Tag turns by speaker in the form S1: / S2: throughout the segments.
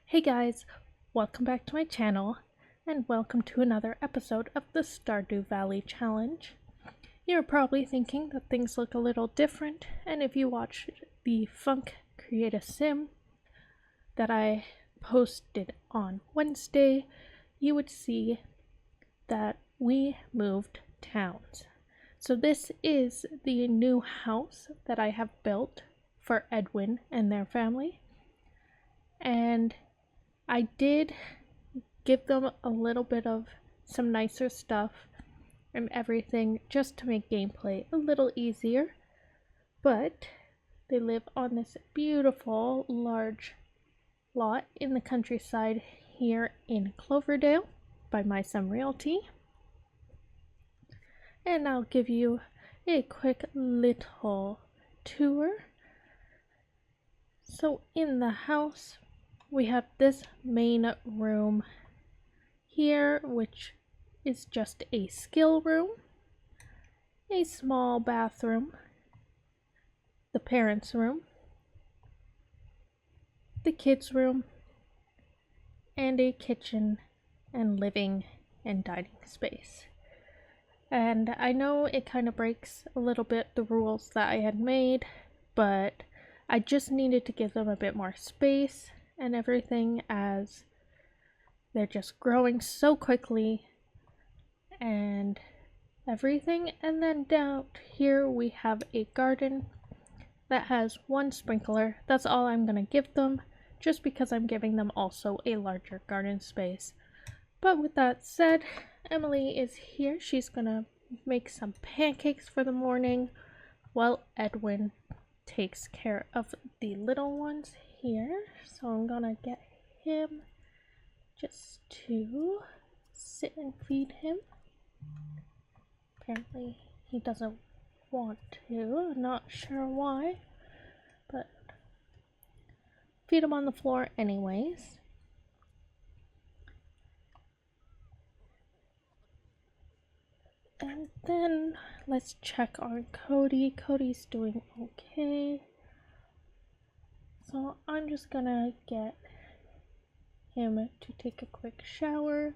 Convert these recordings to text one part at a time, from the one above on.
S1: Hey guys, welcome back to my channel, and welcome to another episode of the Stardew Valley challenge. You're probably thinking that things look a little different, and if you watched the Funk Create a Sim that I posted on Wednesday, you would see that we moved towns. So this is the new house that I have built for Edwin and their family, and I did give them a little bit of some nicer stuff and everything just to make gameplay a little easier, but they live on this beautiful large lot in the countryside here in Cloverdale by My Some Realty. And I'll give you a quick little tour. So in the house, we have this main room here, which is just a skill room, a small bathroom, the parents' room, the kids' room, and a kitchen and living and dining space. And I know it kind of breaks a little bit the rules that I had made, but I just needed to give them a bit more space and everything, as they're just growing so quickly and everything. And then down here we have a garden that has one sprinkler. That's all I'm gonna give them, just because I'm giving them also a larger garden space. But with that said, Emily is here. She's gonna make some pancakes for the morning while Edwin takes care of the little ones here. So I'm gonna get him just to sit and feed him. Apparently he doesn't want to, I'm not sure why, but feed him on the floor anyways. And then let's check on Cody. Cody's doing okay. So I'm just gonna get him to take a quick shower,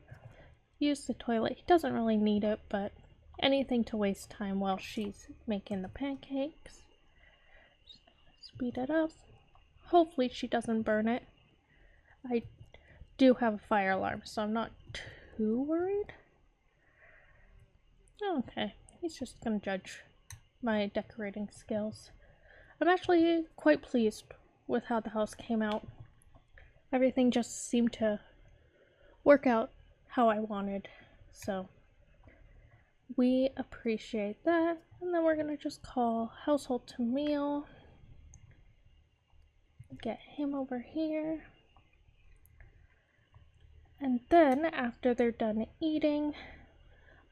S1: use the toilet. He doesn't really need it, but anything to waste time while she's making the pancakes. Speed it up. Hopefully she doesn't burn it. I do have a fire alarm, so I'm not too worried. Okay, he's just gonna judge my decorating skills. I'm actually quite pleased with how the house came out. Everything just seemed to work out how I wanted, so we appreciate that. And then we're gonna just call household to meal, get him over here, and then after they're done eating,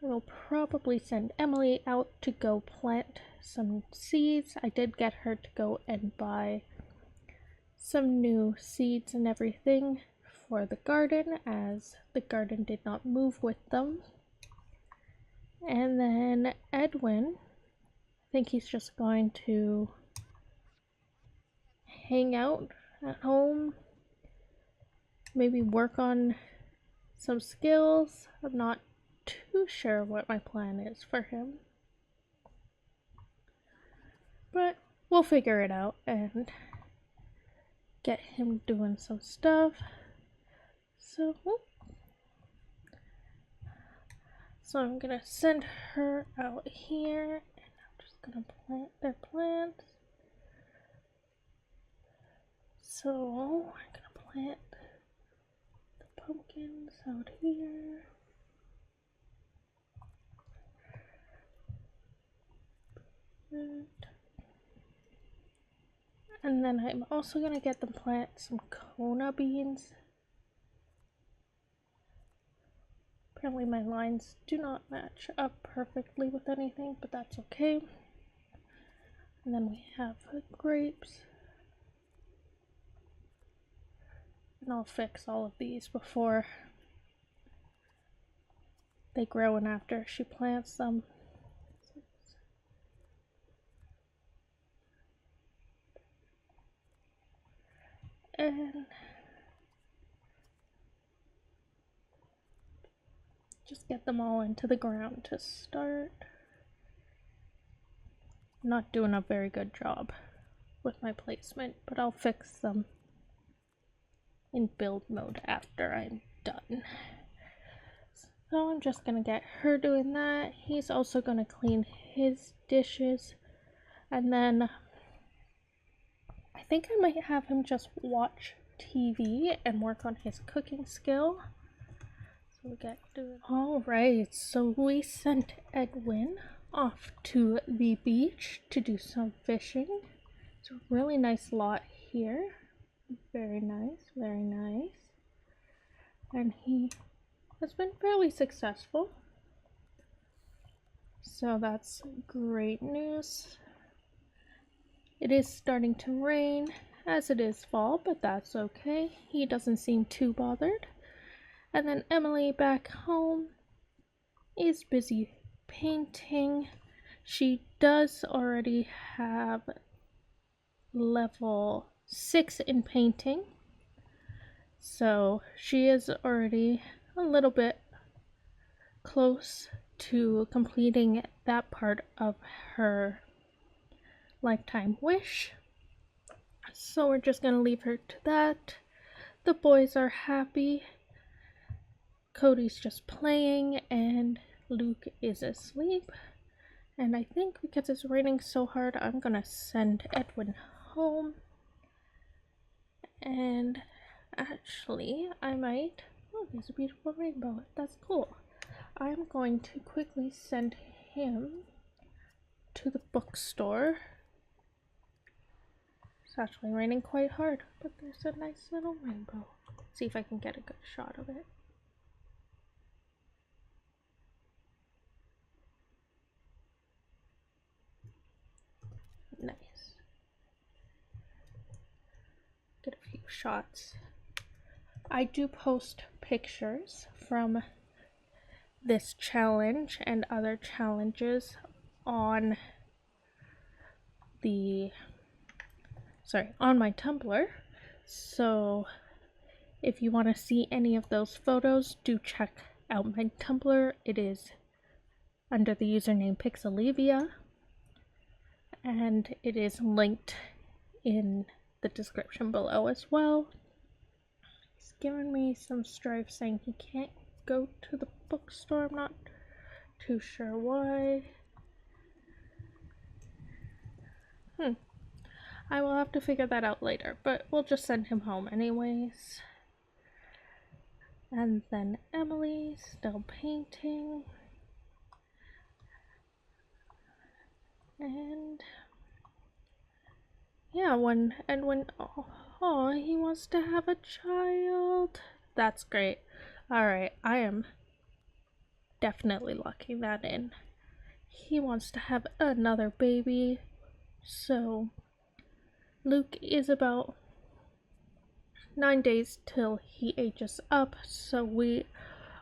S1: we'll probably send Emily out to go plant some seeds. I did get her to go and buy some new seeds and everything for the garden, as the garden did not move with them. And then Edwin, I think he's just going to hang out at home, maybe work on some skills. I'm not too sure what my plan is for him, but we'll figure it out and get him doing some stuff. So I'm gonna send her out here, and I'm just gonna plant their plants. So I'm gonna plant the pumpkins out here. And then I'm also gonna get them plant some Kona beans. Apparently my lines do not match up perfectly with anything, but that's okay. And then we have grapes. And I'll fix all of these before they grow and after she plants them. and just get them all into the ground to start. Not doing a very good job with my placement, but I'll fix them in build mode after I'm done. So I'm just gonna get her doing that. He's also gonna clean his dishes, and then I think I might have him just watch TV and work on his cooking skill. So we get doing. Alright, so we sent Edwin off to the beach to do some fishing. It's a really nice lot here. Very nice, very nice. And he has been fairly successful. So that's great news. It is starting to rain as it is fall, but that's okay. He doesn't seem too bothered. And then Emily back home is busy painting. She does already have level 6 in painting, so she is already a little bit close to completing that part of her lifetime wish. So we're just gonna leave her to that. The boys are happy. Cody's just playing and Luke is asleep. And I think because it's raining so hard, I'm gonna send Edwin home. And actually, I might. Oh, there's a beautiful rainbow. That's cool. I'm going to quickly send him to the bookstore. It's actually raining quite hard, but there's a nice little rainbow. Let's see if I can get a good shot of it. Nice. Get a few shots. I do post pictures from this challenge and other challenges on my Tumblr. So if you want to see any of those photos, do check out my Tumblr. It is under the username Pixelivia, and it is linked in the description below as well. He's given me some strife saying he can't go to the bookstore. I'm not too sure why. I will have to figure that out later, but we'll just send him home anyways. And then Emily still painting. And yeah, when Edwin, oh, he wants to have a child. That's great. Alright, I am definitely locking that in. He wants to have another baby. So Luke is about 9 days till he ages up, so we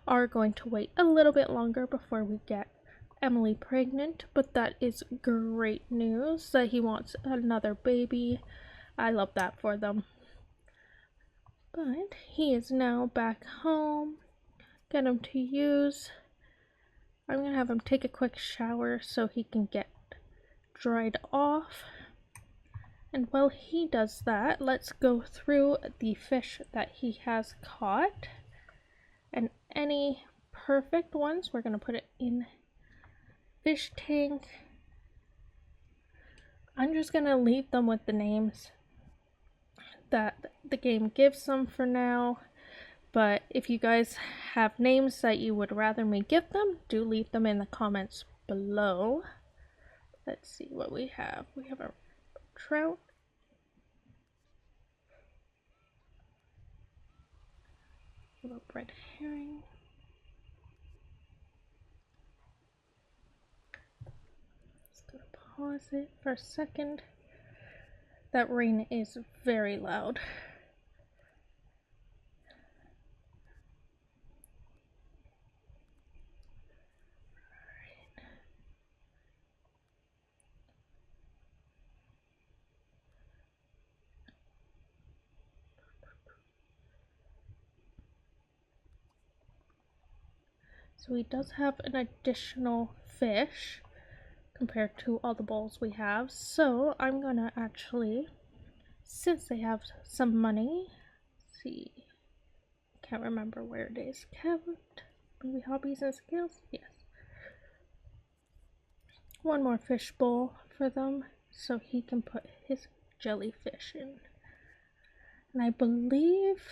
S1: are going to wait a little bit longer before we get Emily pregnant, but that is great news that he wants another baby. I love that for them. But he is now back home. Get him to use. I'm gonna have him take a quick shower so he can get dried off. And while he does that, let's go through the fish that he has caught. And any perfect ones, we're gonna put it in fish tank. I'm just gonna leave them with the names that the game gives them for now. But if you guys have names that you would rather me give them, do leave them in the comments below. Let's see what we have. We have a trout. We have a red herring. Just gonna pause it for a second. That rain is very loud. So he does have an additional fish compared to all the bowls we have. So I'm gonna actually, since they have some money, let's see, can't remember where it is kept. Maybe hobbies and skills? Yes. One more fish bowl for them so he can put his jellyfish in. And I believe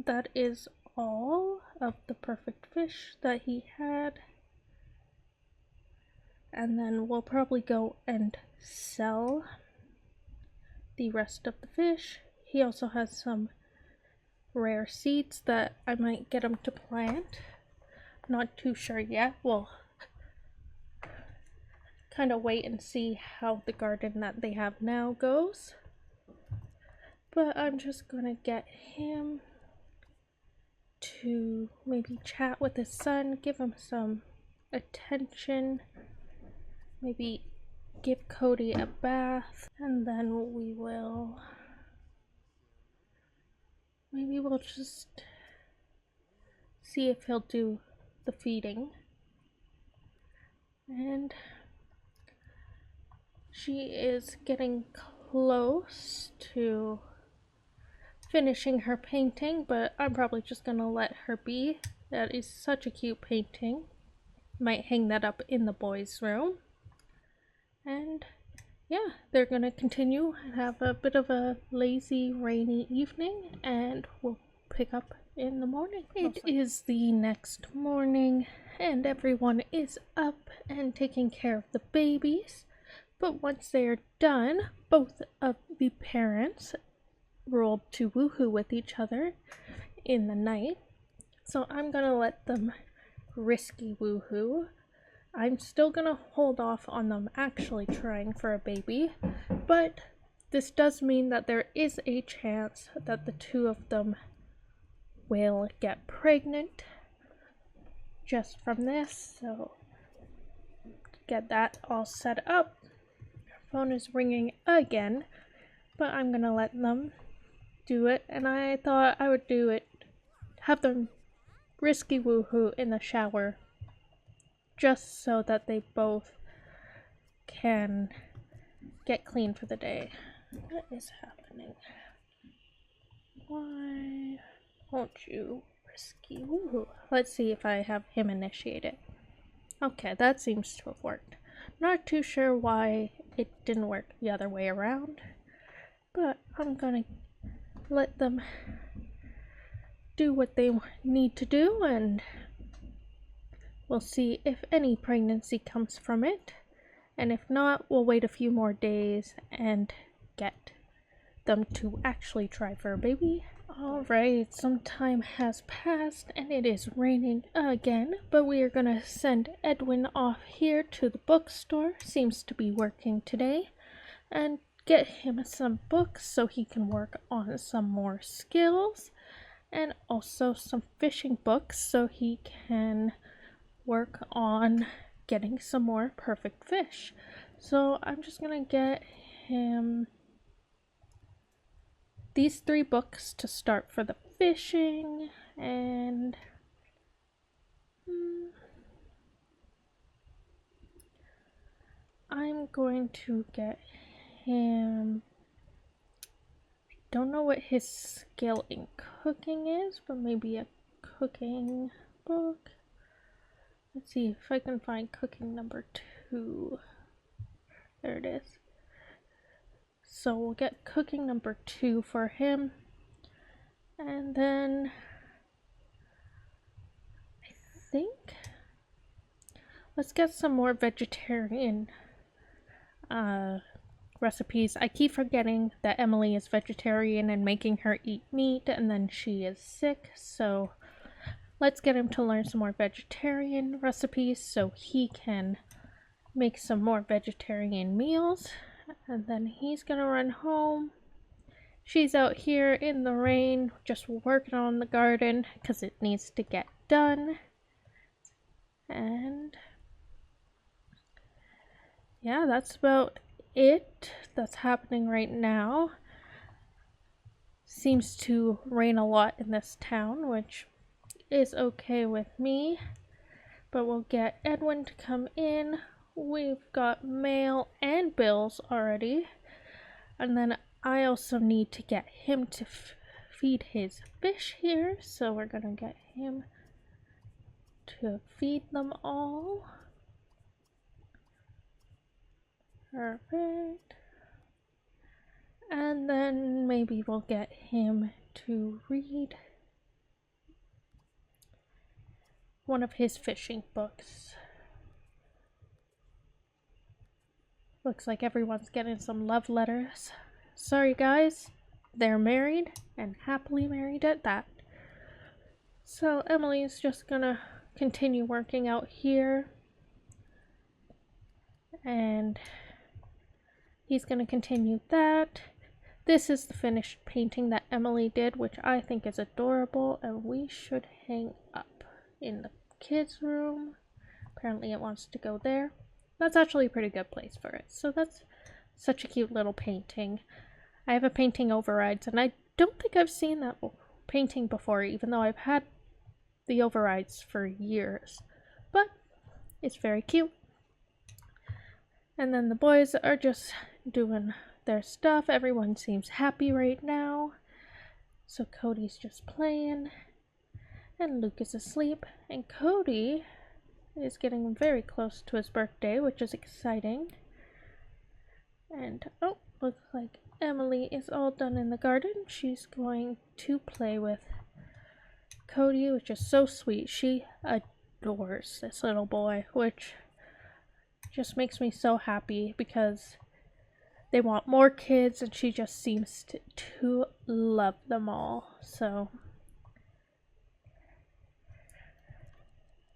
S1: that is all of the perfect fish that he had. And then we'll probably go and sell the rest of the fish. He also has some rare seeds that I might get him to plant. Not too sure yet. We'll kind of wait and see how the garden that they have now goes. But I'm just gonna get him to maybe chat with his son, give him some attention, maybe give Cody a bath, and then maybe we'll just see if he'll do the feeding. And she is getting close to finishing her painting, but I'm probably just gonna let her be. That is such a cute painting. Might hang that up in the boys' room. And yeah, they're gonna continue and have a bit of a lazy, rainy evening, and we'll pick up in the morning. It is the next morning, and everyone is up and taking care of the babies. But once they are done, both of the parents rolled to woohoo with each other in the night. So I'm gonna let them risky woohoo. I'm still gonna hold off on them actually trying for a baby, but this does mean that there is a chance that the two of them will get pregnant just from this. So get that all set up. Phone is ringing again, but I'm gonna let them do it, and I thought I would do it, have them risky woohoo in the shower, just so that they both can get clean for the day. What is happening? Why won't you risky woohoo? Let's see if I have him initiate it. Okay, that seems to have worked. Not too sure why it didn't work the other way around, but I'm gonna let them do what they need to do, and we'll see if any pregnancy comes from it. And if not, we'll wait a few more days and get them to actually try for a baby. Alright, some time has passed and it is raining again, but we are gonna send Edwin off here to the bookstore, seems to be working today, and get him some books so he can work on some more skills, and also some fishing books so he can work on getting some more perfect fish. So I'm just gonna get him these 3 books to start for the fishing, and I'm going to get him, I don't know what his skill in cooking is, but maybe a cooking book. Let's see if I can find cooking number 2. There it is. So we'll get cooking number 2 for him. And then I think let's get some more vegetarian recipes. I keep forgetting that Emily is vegetarian and making her eat meat, and then she is sick, so let's get him to learn some more vegetarian recipes so he can make some more vegetarian meals. And then he's gonna run home. She's out here in the rain just working on the garden because it needs to get done. And yeah, that's about it that's happening right now. Seems to rain a lot in this town, which is okay with me. but we'll get Edwin to come in. We've got mail and bills already. And then I also need to get him to feed his fish here. So we're gonna get him to feed them all. Perfect. And then maybe we'll get him to read one of his fishing books. Looks like everyone's getting some love letters. Sorry guys, they're married and happily married at that. So Emily's just gonna continue working out here, and he's gonna continue that. This is the finished painting that Emily did, which I think is adorable, and we should hang up in the kids' room. Apparently it wants to go there. That's actually a pretty good place for it. So that's such a cute little painting. I have a painting overrides, and I don't think I've seen that painting before, even though I've had the overrides for years. But it's very cute. And then the boys are just doing their stuff. Everyone seems happy right now. So Cody's just playing, and Luke is asleep, and Cody is getting very close to his birthday, which is exciting. And oh, looks like Emily is all done in the garden. She's going to play with Cody, which is so sweet. She adores this little boy, which just makes me so happy because they want more kids and she just seems to love them all. So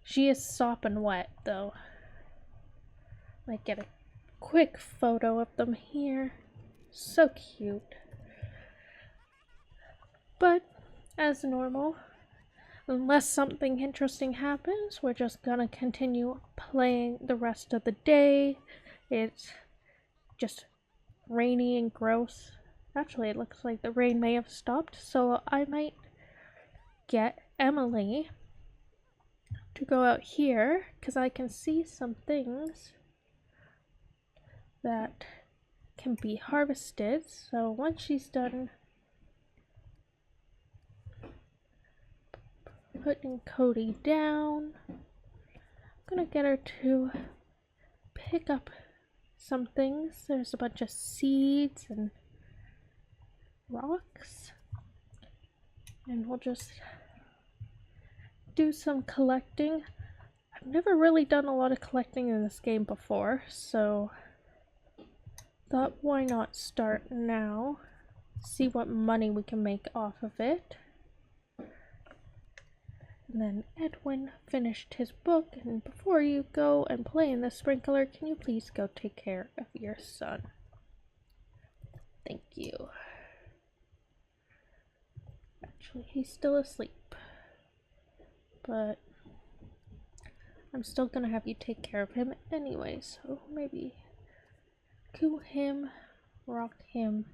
S1: she is sopping wet though. Might get a quick photo of them here. So cute. But as normal, unless something interesting happens, we're just gonna continue playing the rest of the day. It's just rainy and gross. Actually, it looks like the rain may have stopped, so I might get Emily to go out here because I can see some things that can be harvested. So once she's done putting Cody down, I'm gonna get her to pick up some things. There's a bunch of seeds and rocks, and we'll just do some collecting. I've never really done a lot of collecting in this game before, so thought why not start now, see what money we can make off of it. And then Edwin finished his book, and before you go and play in the sprinkler, can you please go take care of your son? Thank you. Actually, he's still asleep, but I'm still gonna have you take care of him anyway, so maybe coo him, rock him,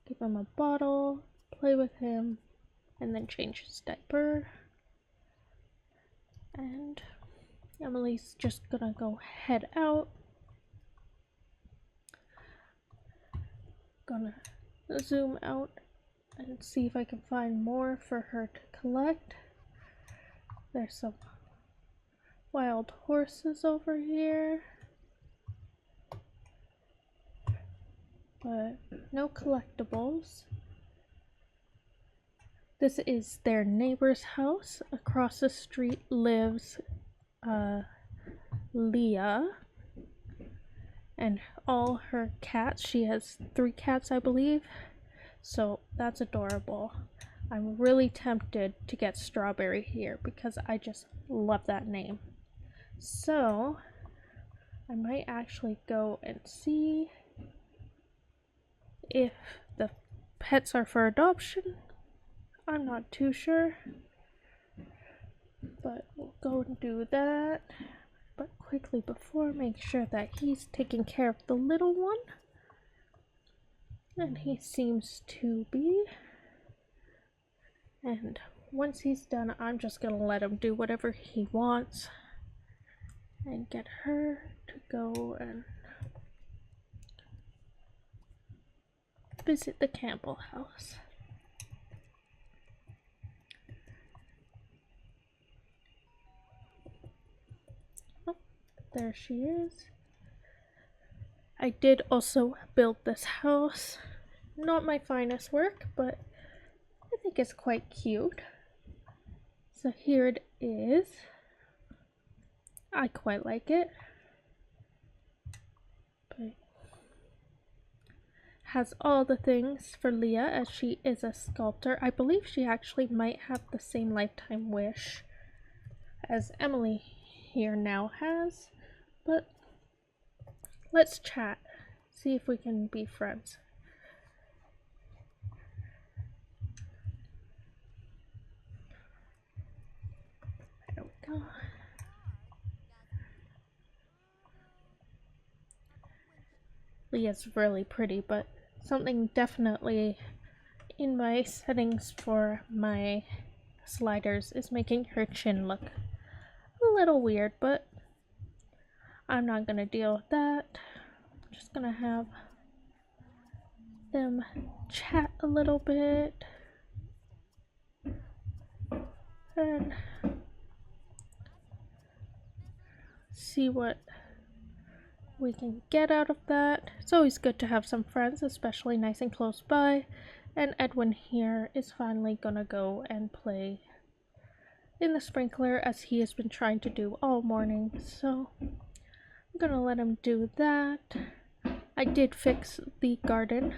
S1: give him a bottle, play with him, and then change his diaper. And Emily's just gonna go head out. Gonna zoom out and see if I can find more for her to collect. There's some wild horses over here, but no collectibles. This is their neighbor's house. Across the street lives Leah and all her cats. She has 3 cats, I believe. So that's adorable. I'm really tempted to get Strawberry here because I just love that name. So I might actually go and see if the pets are for adoption. I'm not too sure, but we'll go and do that. But quickly before, make sure that he's taking care of the little one. And he seems to be. And once he's done, I'm just gonna let him do whatever he wants. and get her to go and visit the Campbell house. Oh, there she is. I did also build this house. Not my finest work, but I think it's quite cute. So here it is. I quite like it. But has all the things for Leah as she is a sculptor. I believe she actually might have the same lifetime wish as Emily here now has. But let's chat. See if we can be friends. There we go. Leah's really pretty, but something definitely in my settings for my sliders is making her chin look a little weird, but I'm not gonna deal with that. I'm just gonna have them chat a little bit and see what we can get out of that. It's always good to have some friends, especially nice and close by. And Edwin here is finally gonna go and play in the sprinkler as he has been trying to do all morning. So I'm gonna let him do that. I did fix the garden.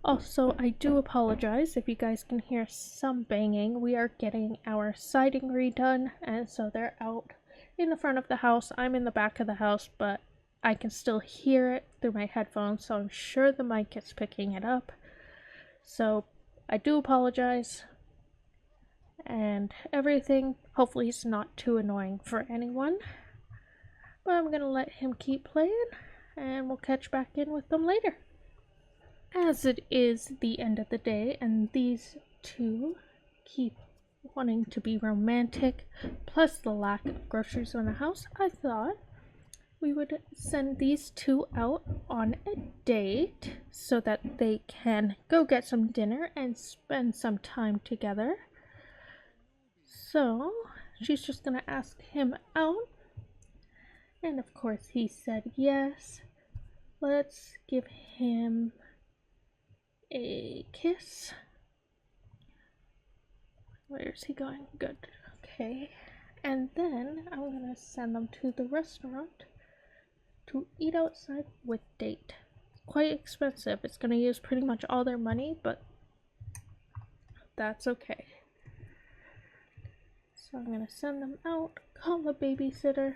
S1: Also, I do apologize if you guys can hear some banging. We are getting our siding redone, and so they're out in the front of the house. I'm in the back of the house, but I can still hear it through my headphones, so I'm sure the mic is picking it up. So I do apologize and everything. Hopefully it's not too annoying for anyone. But I'm gonna let him keep playing and we'll catch back in with them later. As it is the end of the day and these two keep wanting to be romantic, plus the lack of groceries in the house, I thought we would send these two out on a date so that they can go get some dinner and spend some time together. So she's just gonna ask him out, and of course he said yes. Let's give him a kiss. Where is he going? Good. Okay. And then I'm gonna send them to the restaurant to eat outside with date. It's quite expensive. It's gonna use pretty much all their money, but that's okay. So I'm gonna send them out, call the babysitter,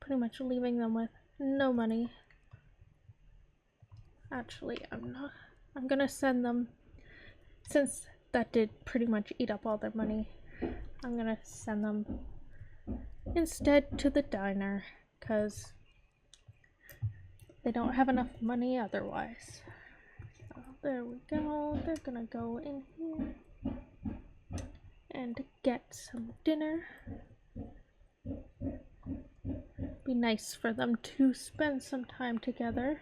S1: pretty much leaving them with no money. Actually, I'm not. I'm gonna send them, since that did pretty much eat up all their money, I'm gonna send them instead to the diner, because they don't have enough money otherwise. So there we go. They're gonna go in here and get some dinner. Be nice for them to spend some time together.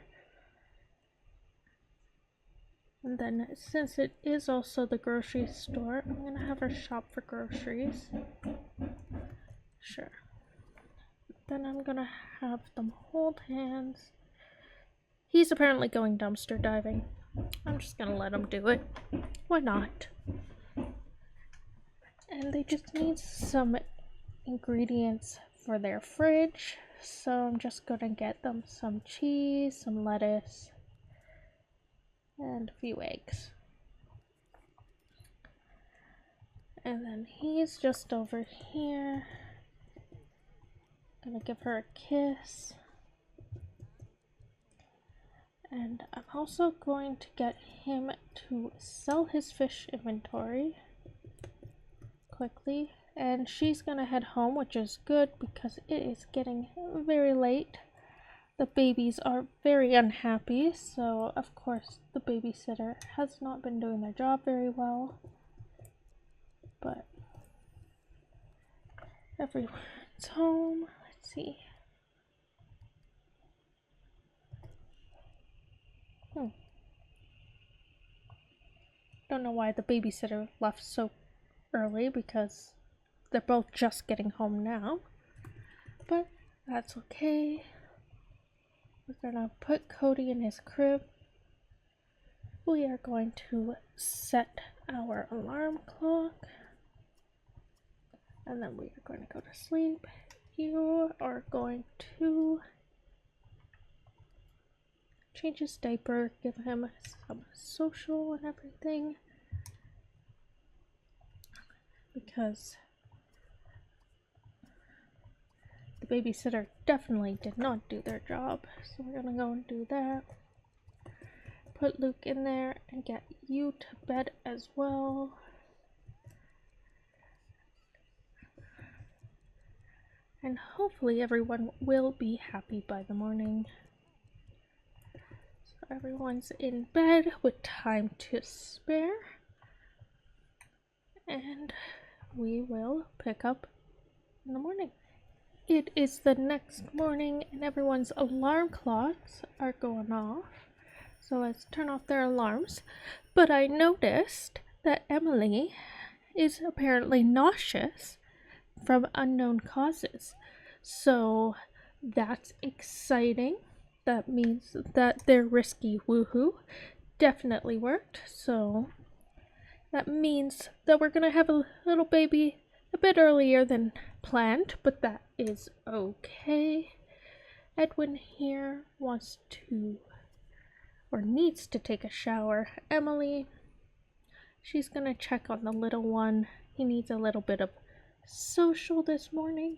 S1: And then since it is also the grocery store, I'm gonna have her shop for groceries. Sure. Then I'm gonna have them hold hands. He's apparently going dumpster diving. I'm just gonna let him do it. Why not? And they just need some ingredients for their fridge. So I'm just gonna get them some cheese, some lettuce, and a few eggs. And then he's just over here. Gonna give her a kiss. And I'm also going to get him to sell his fish inventory quickly. And she's gonna head home, which is good because it is getting very late. The babies are very unhappy, so of course the babysitter has not been doing their job very well. But It's home. Let's see. Don't know why the babysitter left so early because they're both just getting home now. But that's okay. We're gonna put Cody in his crib. We are going to set our alarm clock. And then we are going to go to sleep. You are going to change his diaper, give him some social and everything. Because the babysitter definitely did not do their job. So we're gonna go and do that. Put Luke in there and get you to bed as well. And hopefully everyone will be happy by the morning. So everyone's in bed with time to spare. And we will pick up in the morning. It is the next morning and everyone's alarm clocks are going off. So let's turn off their alarms. But I noticed that Emily is apparently nauseous from unknown causes. So that's exciting. That means that their risky woohoo definitely worked. So that means that we're gonna have a little baby a bit earlier than planned, but that is okay. Edwin here wants to or needs to take a shower. Emily, she's gonna check on the little one. He needs a little bit of social this morning.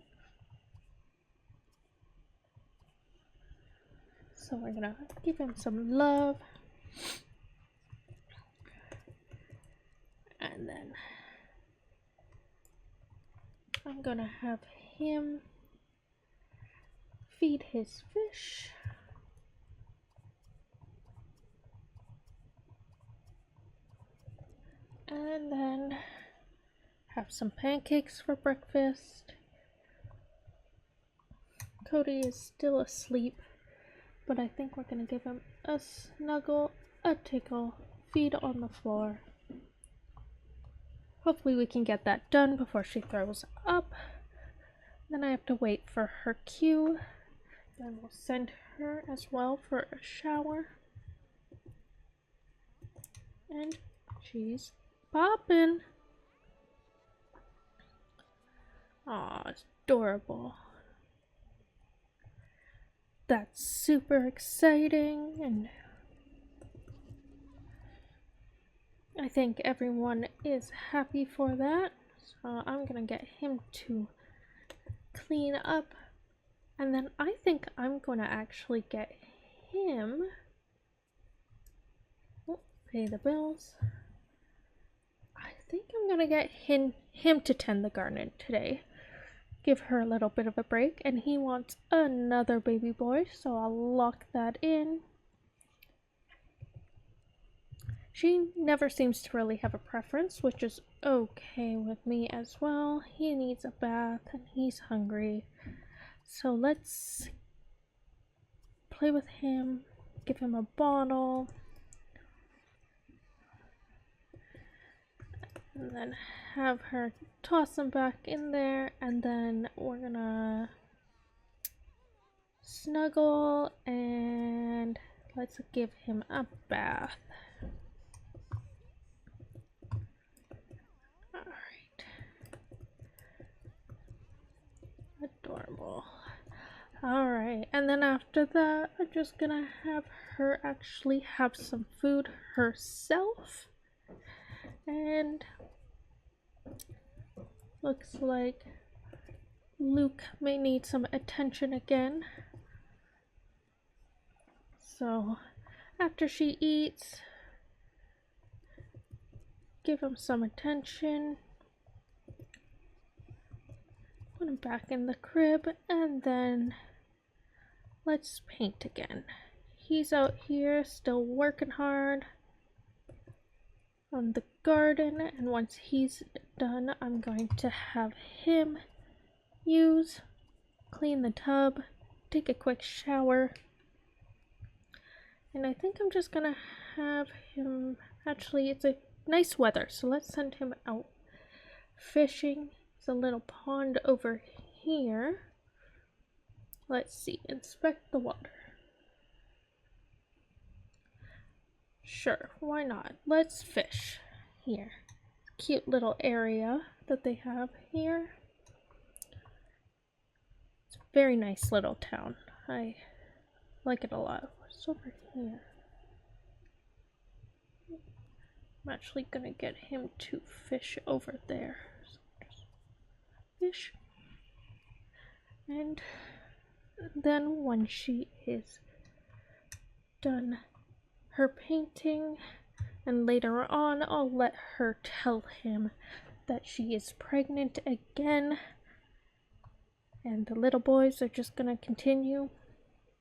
S1: So we're gonna give him some love. And then I'm gonna have him feed his fish. And then have some pancakes for breakfast. Cody is still asleep, but I think we're gonna give him a snuggle, a tickle, feed on the floor. Hopefully we can get that done before she throws up. Then I have to wait for her cue. Then we'll send her as well for a shower. And she's popping. Aw, it's adorable. That's super exciting, and I think everyone is happy for that. So I'm gonna get him to clean up, and then I think I'm gonna actually get him pay the bills. I think I'm gonna get him to tend the garden today. Give her a little bit of a break, and he wants another baby boy, so I'll lock that in. She never seems to really have a preference, which is okay with me as well. He needs a bath and he's hungry. So let's play with him, give him a bottle, and then have her toss him back in there, and then we're gonna snuggle and let's give him a bath. Alright. Adorable. Alright, and then after that, I'm just gonna have her actually have some food herself. And looks like Luke may need some attention again. So after she eats, give him some attention. Put him back in the crib, and then let's paint again. He's out here still working hard on the garden, and once he's done, I'm going to have him use, clean the tub, take a quick shower, and I think I'm just gonna have him, actually it's a nice weather, so let's send him out fishing. There's a little pond over here. Let's see, inspect the water. Sure, why not? Let's fish here. Cute little area that they have here. It's a very nice little town. I like it a lot. What's over here? I'm actually gonna get him to fish over there. So just fish. And then when she is done her painting, and later on I'll let her tell him that she is pregnant again, and the little boys are just gonna continue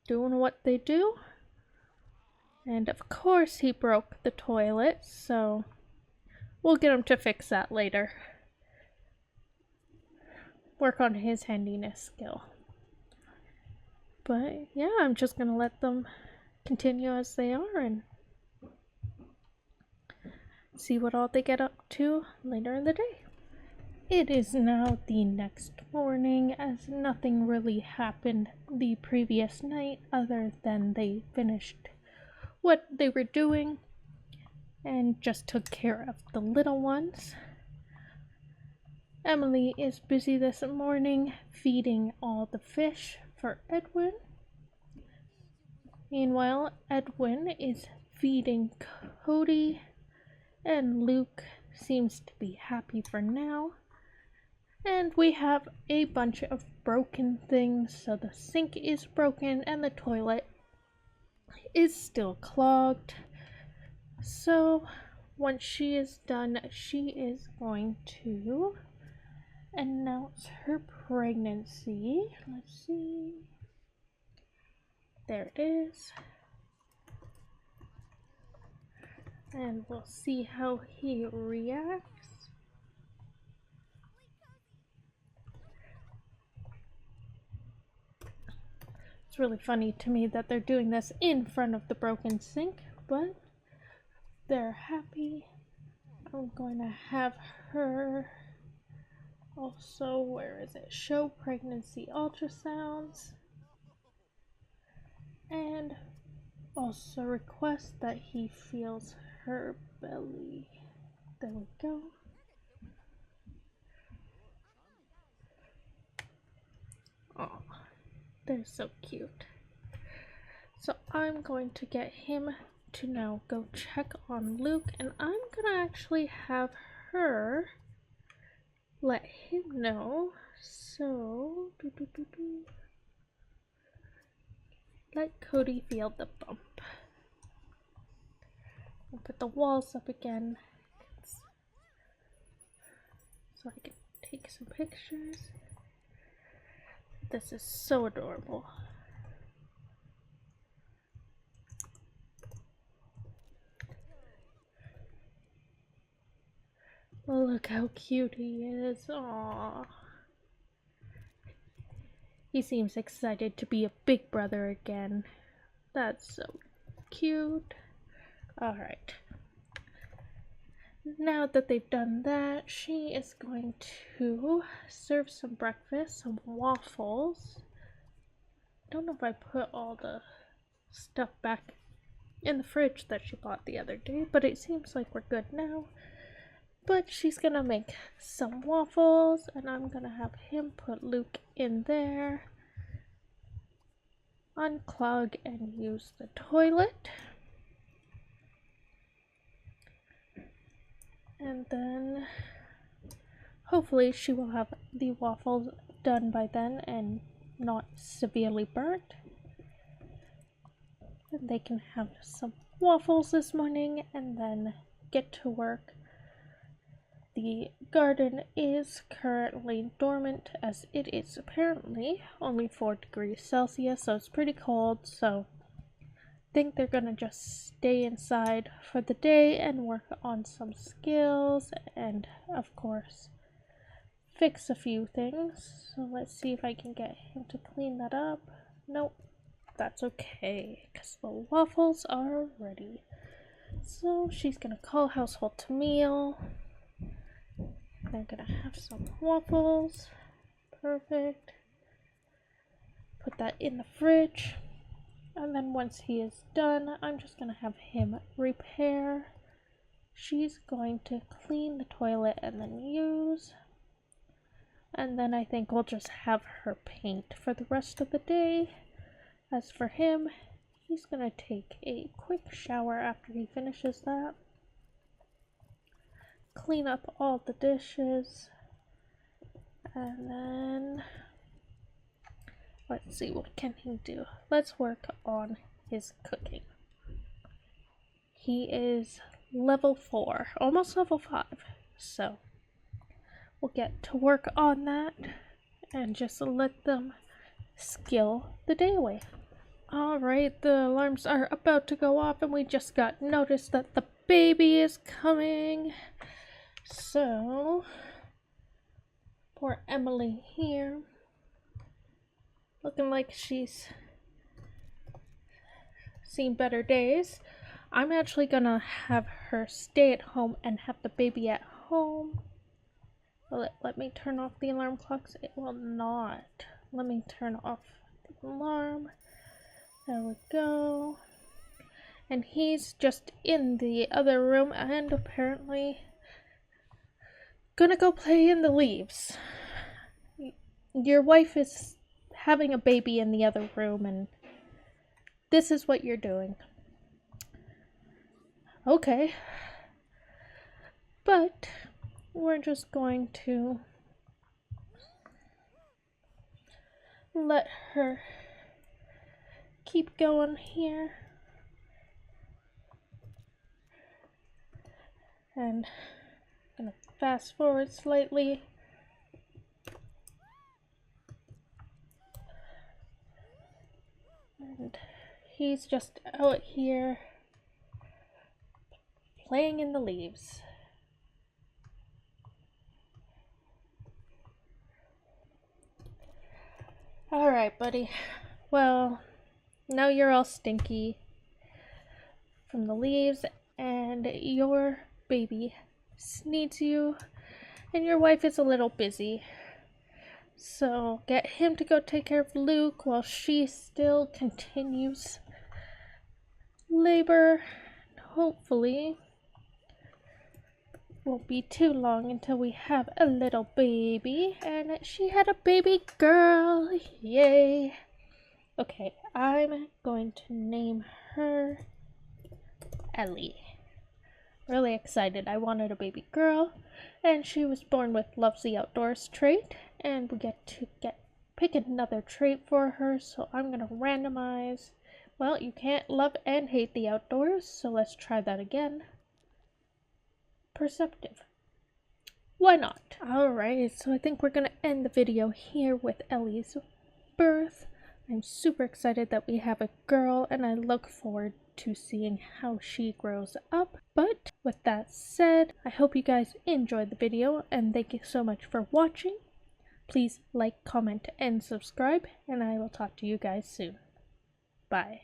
S1: doing what they do. And of course he broke the toilet, so we'll get him to fix that later. Work on his handiness skill. But yeah, I'm just gonna let them continue as they are and see what all they get up to later in the day. It is now the next morning, as nothing really happened the previous night other than they finished what they were doing and just took care of the little ones. Emily is busy this morning feeding all the fish for Edwin. Meanwhile, Edwin is feeding Cody, and Luke seems to be happy for now. And we have a bunch of broken things, so the sink is broken and the toilet is still clogged. So once she is done, she is going to announce her pregnancy. Let's see. There it is. And we'll see how he reacts. It's really funny to me that they're doing this in front of the broken sink, but they're happy. I'm going to have her also, where is it? Show pregnancy ultrasounds. And also request that he feels her belly. There we go. Oh, they're so cute. So I'm going to get him to now go check on Luke, and I'm gonna actually have her let him know. So let Cody feel the bump. I'll put the walls up again so I can take some pictures. This is so adorable. Look how cute he is. Aww. He seems excited to be a big brother again. That's so cute. Alright. Now that they've done that, she is going to serve some breakfast, some waffles. I don't know if I put all the stuff back in the fridge that she bought the other day, but it seems like we're good now. But she's gonna make some waffles, and I'm gonna have him put Luke in there, unclog and use the toilet, and then hopefully she will have the waffles done by then and not severely burnt. And they can have some waffles this morning and then get to work. The garden is currently dormant, as it is apparently only 4 degrees Celsius, so it's pretty cold, so I think they're gonna just stay inside for the day and work on some skills and, of course, fix a few things. So let's see if I can get him to clean that up. Nope, that's okay, because the waffles are ready. So she's gonna call household to meal. They're gonna have some waffles. Perfect. Put that in the fridge. And then once he is done, I'm just gonna have him repair. She's going to clean the toilet and then use. And then I think we'll just have her paint for the rest of the day. As for him, he's gonna take a quick shower after he finishes that. Clean up all the dishes. And then let's see, what can he do? Let's work on his cooking. He is level 4, almost level 5. So we'll get to work on that and just let them skill the day away. Alright, the alarms are about to go off and we just got notice that the baby is coming. So, poor Emily here. Looking like she's seen better days. I'm actually gonna have her stay at home and have the baby at home. Will it let me turn off the alarm clocks? It will not. Let me turn off the alarm. There we go. And he's just in the other room and apparently gonna go play in the leaves. Your wife is having a baby in the other room and this is what you're doing. Okay. But we're just going to let her keep going here. And I'm gonna fast forward slightly. And he's just out here playing in the leaves. Alright, buddy. Well, now you're all stinky from the leaves and your baby needs you and your wife is a little busy. So get him to go take care of Luke while she still continues labor. Hopefully won't be too long until we have a little baby. And she had a baby girl. Yay. Okay, I'm going to name her Ellie. Really excited. I wanted a baby girl and she was born with Loves the Outdoors trait, and we get to pick another trait for her. So I'm gonna randomize. Well, you can't love and hate the outdoors, so let's try that again. Perceptive. Why not? Alright, so I think we're gonna end the video here with Ellie's birth. I'm super excited that we have a girl and I look forward to seeing how she grows up. But with that said, I hope you guys enjoyed the video and thank you so much for watching. Please like, comment, and subscribe, and I will talk to you guys soon. Bye.